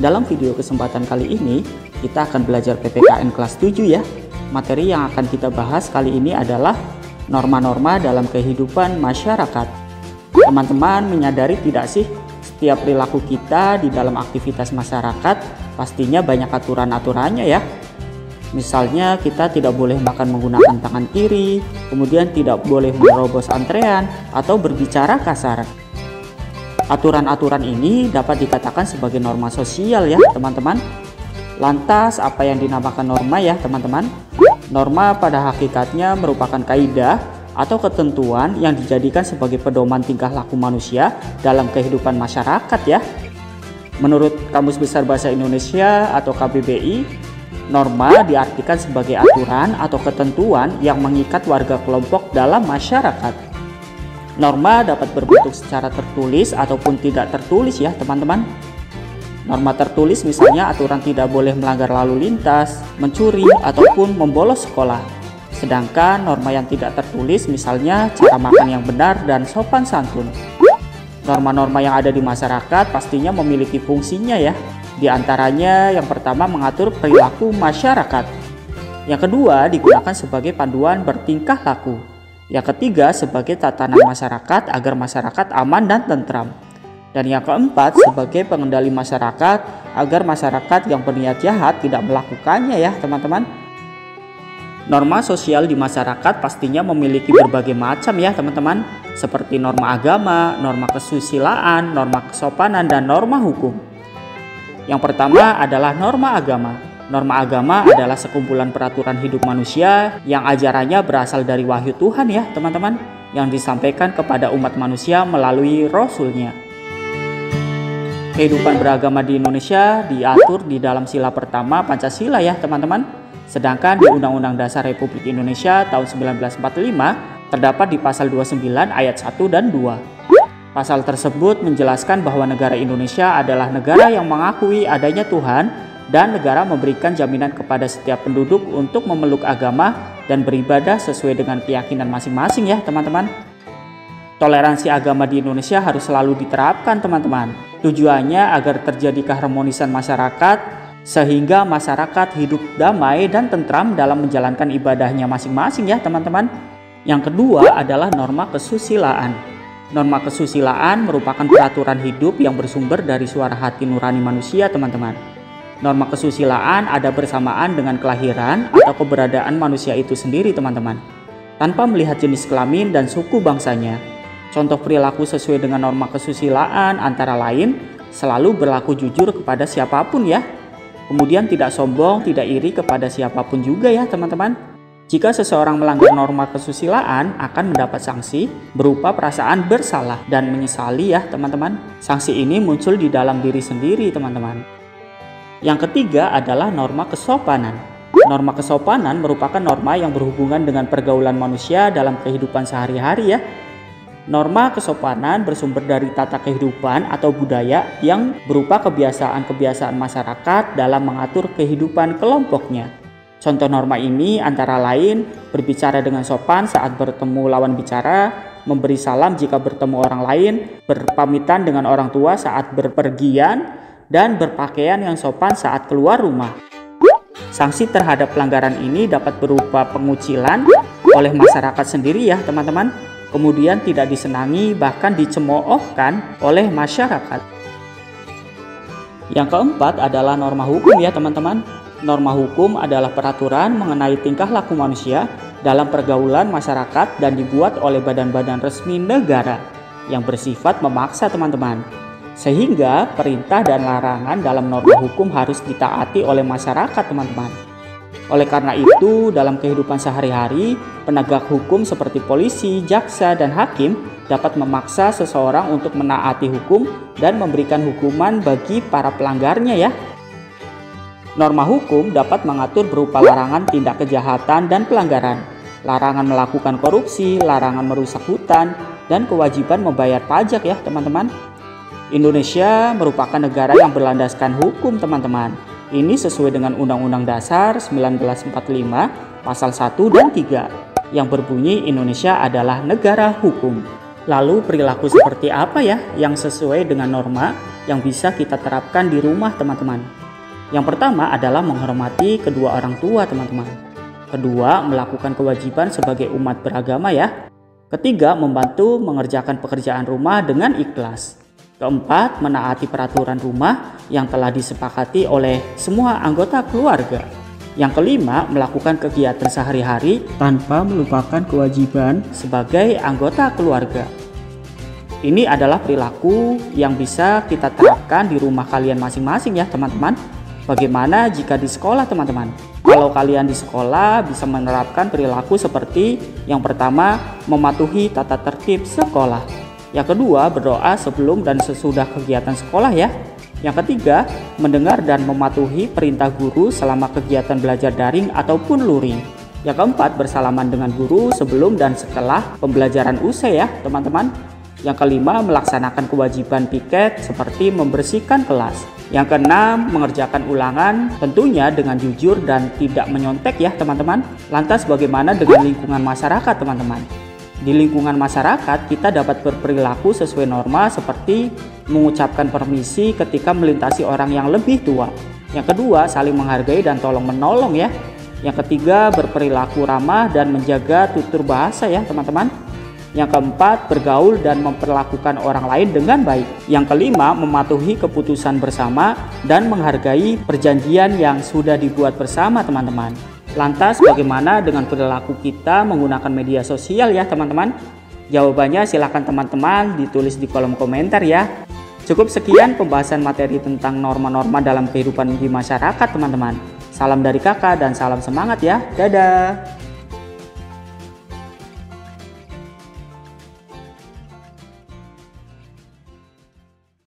Dalam video kesempatan kali ini, kita akan belajar PPKN kelas 7 ya. Materi yang akan kita bahas kali ini adalah norma-norma dalam kehidupan masyarakat. Teman-teman menyadari tidak sih, setiap perilaku kita di dalam aktivitas masyarakat pastinya banyak aturan-aturannya ya. Misalnya kita tidak boleh makan menggunakan tangan kiri, kemudian tidak boleh menerobos antrean atau berbicara kasar. Aturan-aturan ini dapat dikatakan sebagai norma sosial ya teman-teman. Lantas apa yang dinamakan norma ya teman-teman? Norma pada hakikatnya merupakan kaidah atau ketentuan yang dijadikan sebagai pedoman tingkah laku manusia dalam kehidupan masyarakat ya. Menurut Kamus Besar Bahasa Indonesia atau KBBI, norma diartikan sebagai aturan atau ketentuan yang mengikat warga kelompok dalam masyarakat. Norma dapat berbentuk secara tertulis ataupun tidak tertulis ya teman-teman. Norma tertulis misalnya aturan tidak boleh melanggar lalu lintas, mencuri, ataupun membolos sekolah. Sedangkan norma yang tidak tertulis misalnya cara makan yang benar dan sopan santun. Norma-norma yang ada di masyarakat pastinya memiliki fungsinya ya. Di antaranya yang pertama mengatur perilaku masyarakat. Yang kedua digunakan sebagai panduan bertingkah laku. Yang ketiga sebagai tatanan masyarakat agar masyarakat aman dan tentram. Dan yang keempat sebagai pengendali masyarakat agar masyarakat yang berniat jahat tidak melakukannya ya teman-teman. Norma sosial di masyarakat pastinya memiliki berbagai macam ya teman-teman. Seperti norma agama, norma kesusilaan, norma kesopanan, dan norma hukum. Yang pertama adalah norma agama. Norma agama adalah sekumpulan peraturan hidup manusia yang ajarannya berasal dari wahyu Tuhan ya teman-teman, yang disampaikan kepada umat manusia melalui Rasul-Nya. Kehidupan beragama di Indonesia diatur di dalam sila pertama Pancasila ya teman-teman. Sedangkan di Undang-Undang Dasar Republik Indonesia tahun 1945 terdapat di pasal 29 ayat 1 dan 2. Pasal tersebut menjelaskan bahwa negara Indonesia adalah negara yang mengakui adanya Tuhan dan negara memberikan jaminan kepada setiap penduduk untuk memeluk agama dan beribadah sesuai dengan keyakinan masing-masing ya teman-teman. Toleransi agama di Indonesia harus selalu diterapkan teman-teman. Tujuannya agar terjadi keharmonisan masyarakat sehingga masyarakat hidup damai dan tentram dalam menjalankan ibadahnya masing-masing ya teman-teman. Yang kedua adalah norma kesusilaan. Norma kesusilaan merupakan peraturan hidup yang bersumber dari suara hati nurani manusia teman-teman. Norma kesusilaan ada bersamaan dengan kelahiran atau keberadaan manusia itu sendiri teman-teman, tanpa melihat jenis kelamin dan suku bangsanya. Contoh perilaku sesuai dengan norma kesusilaan antara lain selalu berlaku jujur kepada siapapun ya. Kemudian tidak sombong, tidak iri kepada siapapun juga ya teman-teman. Jika seseorang melanggar norma kesusilaan akan mendapat sanksi berupa perasaan bersalah dan menyesali ya teman-teman. Sanksi ini muncul di dalam diri sendiri teman-teman. Yang ketiga adalah norma kesopanan. Norma kesopanan merupakan norma yang berhubungan dengan pergaulan manusia dalam kehidupan sehari-hari ya. Norma kesopanan bersumber dari tata kehidupan atau budaya yang berupa kebiasaan-kebiasaan masyarakat dalam mengatur kehidupan kelompoknya. Contoh norma ini antara lain berbicara dengan sopan saat bertemu lawan bicara, memberi salam jika bertemu orang lain, berpamitan dengan orang tua saat berpergian, dan berpakaian yang sopan saat keluar rumah. Sanksi terhadap pelanggaran ini dapat berupa pengucilan oleh masyarakat sendiri ya teman-teman, kemudian tidak disenangi bahkan dicemoohkan oleh masyarakat. Yang keempat adalah norma hukum ya teman-teman. Norma hukum adalah peraturan mengenai tingkah laku manusia dalam pergaulan masyarakat dan dibuat oleh badan-badan resmi negara yang bersifat memaksa teman-teman. Sehingga perintah dan larangan dalam norma hukum harus ditaati oleh masyarakat teman-teman. Oleh karena itu dalam kehidupan sehari-hari penegak hukum seperti polisi, jaksa, dan hakim dapat memaksa seseorang untuk menaati hukum dan memberikan hukuman bagi para pelanggarnya ya. Norma hukum dapat mengatur berupa larangan tindak kejahatan dan pelanggaran, larangan melakukan korupsi, larangan merusak hutan, dan kewajiban membayar pajak ya teman-teman. Indonesia merupakan negara yang berlandaskan hukum teman-teman. Ini sesuai dengan Undang-Undang Dasar 1945 pasal 1 dan 3 yang berbunyi Indonesia adalah negara hukum. Lalu perilaku seperti apa ya yang sesuai dengan norma? yang bisa kita terapkan di rumah teman-teman. Yang pertama adalah menghormati kedua orang tua teman-teman. Kedua, melakukan kewajiban sebagai umat beragama ya. Ketiga, membantu mengerjakan pekerjaan rumah dengan ikhlas. Keempat, menaati peraturan rumah yang telah disepakati oleh semua anggota keluarga. Yang kelima, melakukan kegiatan sehari-hari tanpa melupakan kewajiban sebagai anggota keluarga. Ini adalah perilaku yang bisa kita terapkan di rumah kalian masing-masing ya teman-teman. Bagaimana jika di sekolah teman-teman? Kalau kalian di sekolah bisa menerapkan perilaku seperti yang pertama, mematuhi tata tertib sekolah. Yang kedua, berdoa sebelum dan sesudah kegiatan sekolah ya. Yang ketiga, mendengar dan mematuhi perintah guru selama kegiatan belajar daring ataupun luring. Yang keempat, bersalaman dengan guru sebelum dan setelah pembelajaran usai ya teman-teman. Yang kelima, melaksanakan kewajiban piket seperti membersihkan kelas. Yang keenam, mengerjakan ulangan tentunya dengan jujur dan tidak menyontek ya teman-teman. Lantas bagaimana dengan lingkungan masyarakat teman-teman? Di lingkungan masyarakat kita dapat berperilaku sesuai norma seperti mengucapkan permisi ketika melintasi orang yang lebih tua. Yang kedua, saling menghargai dan tolong menolong ya. Yang ketiga, berperilaku ramah dan menjaga tutur bahasa ya teman-teman. Yang keempat, bergaul dan memperlakukan orang lain dengan baik. Yang kelima, mematuhi keputusan bersama dan menghargai perjanjian yang sudah dibuat bersama teman-teman. Lantas bagaimana dengan perilaku kita menggunakan media sosial ya teman-teman? Jawabannya silakan teman-teman ditulis di kolom komentar ya. Cukup sekian pembahasan materi tentang norma-norma dalam kehidupan di masyarakat teman-teman. Salam dari kakak dan salam semangat ya. Dadah.